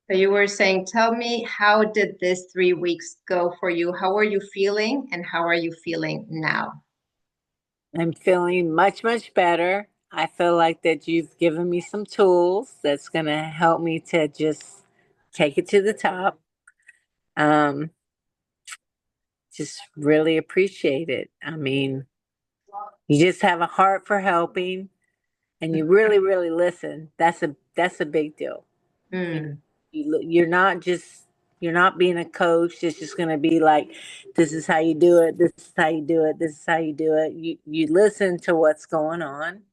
So you were saying, tell me, how did this 3 weeks go for you? How are you feeling and how are you feeling now? I'm feeling much, much better. I feel like that you've given me some tools that's going to help me to just take it to the top. Um, just really appreciate it. I mean, you just have a heart for helping and you really, really listen. That's a big deal. You know, Mm, you're not just you're not being a coach that's just going to be like, this is how you do it, this is how you do it, this is how you do it. You listen to what's going on,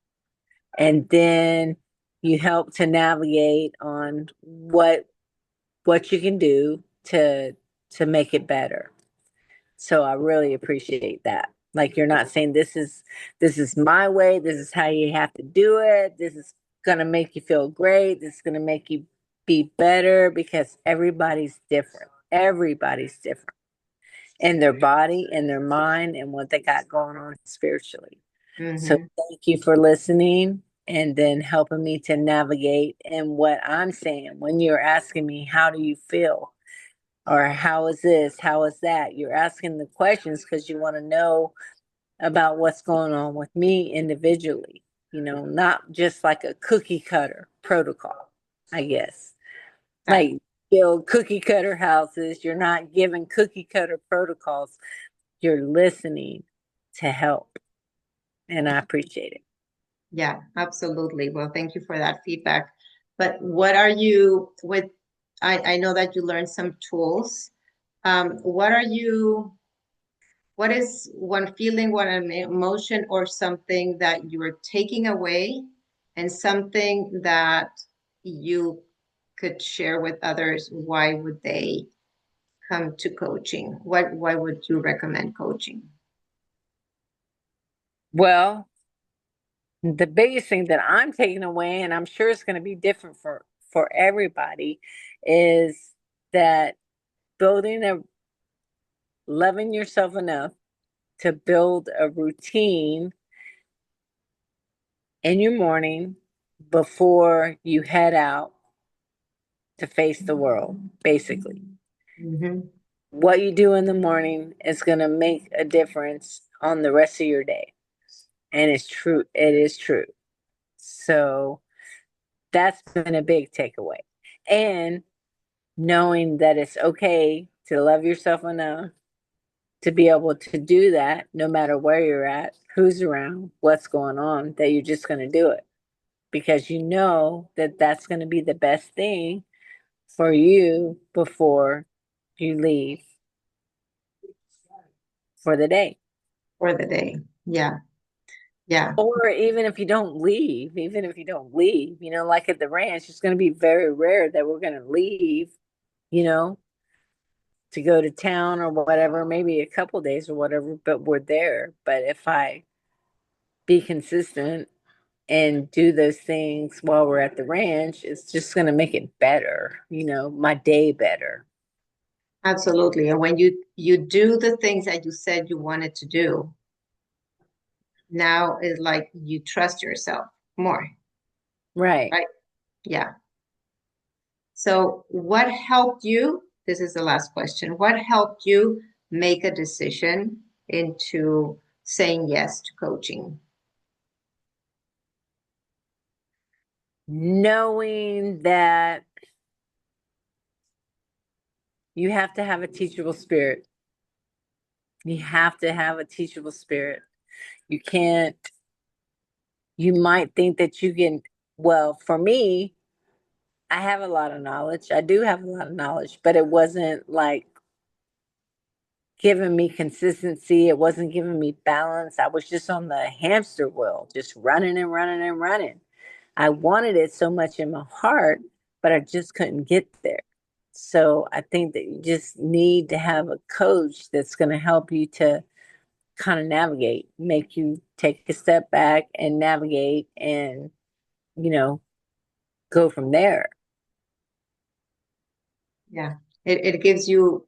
and then you help to navigate on what you can do to make it better. So I really appreciate that. Like, you're not saying this is my way, this is how you have to do it, this is going to make you feel great, this is going to make you be better, because everybody's different. Everybody's different in their body, in their mind, and what they got going on spiritually. So hmm. thank you for listening and then helping me to navigate in what I'm saying. When you're asking me, how do you feel? Or how is this? How is that? You're asking the questions because you want to know about what's going on with me individually, not just like a cookie cutter protocol, I guess. That, Like, build cookie cutter houses. You're not giving cookie cutter protocols. You're listening to help. And I appreciate it. yeah, absolutely. Well, thank you for that feedback. But what are you with? I know that you learned some tools. What is one feeling, one emotion, or something that you are taking away, and something that you could share with others? Why would they come to coaching? Why would you recommend coaching? Well, the biggest thing that I'm taking away, and I'm sure it's going to be different for everybody, is that building a loving yourself enough to build a routine in your morning before you head out to face the world, basically. Hmm. What you do in the morning is going to make a difference on the rest of your day. And it's true. It is true. So that's been a big takeaway. And knowing that it's okay to love yourself enough to be able to do that no matter where you're at, who's around, what's going on, that you're just going to do it because you know that that's going to be the best thing for you before you leave for the day. For the day. Yeah, yeah, Or even if you don't leave, like at the ranch, it's going to be very rare that we're going to leave, you know, to go to town or whatever, maybe a couple days or whatever, but we're there. But if I be consistent and do those things while we're at the ranch, it's just going to make it better, my day better. absolutely. And when you do the things that you said you wanted to do, now is like you trust yourself more, Right. right? Yeah. So what helped you? This is the last question. What helped you make a decision into saying yes to coaching? Knowing that you have to have a teachable spirit. You have to have a teachable spirit. You can't, you might think that you can, well, for me, I have a lot of knowledge. I do have a lot of knowledge, but it wasn't like giving me consistency. It wasn't giving me balance. I was just on the hamster wheel, just running and running and running. I wanted it so much in my heart, but I just couldn't get there. So I think that you just need to have a coach that's going to help you to kind of navigate, make you take a step back and navigate and, you know, go from there. Yeah. It gives you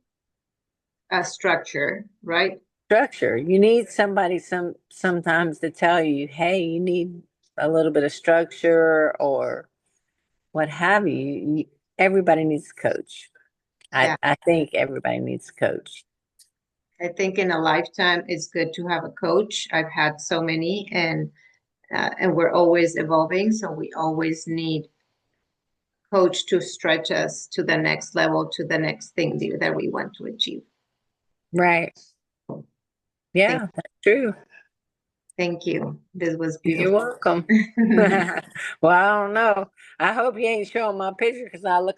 a structure, right? Structure. You need somebody sometimes to tell you, hey, you need a little bit of structure or what have you. Everybody needs a coach. Yeah. I think everybody needs a coach. I think in a lifetime, it's good to have a coach. I've had so many, and we're always evolving, so we always need coach to stretch us to the next level, to the next thing that we want to achieve. Right. Thank, Yeah, that's true. thank you. This was You're beautiful. welcome. Well, I don't know. I hope you ain't showing my picture because I look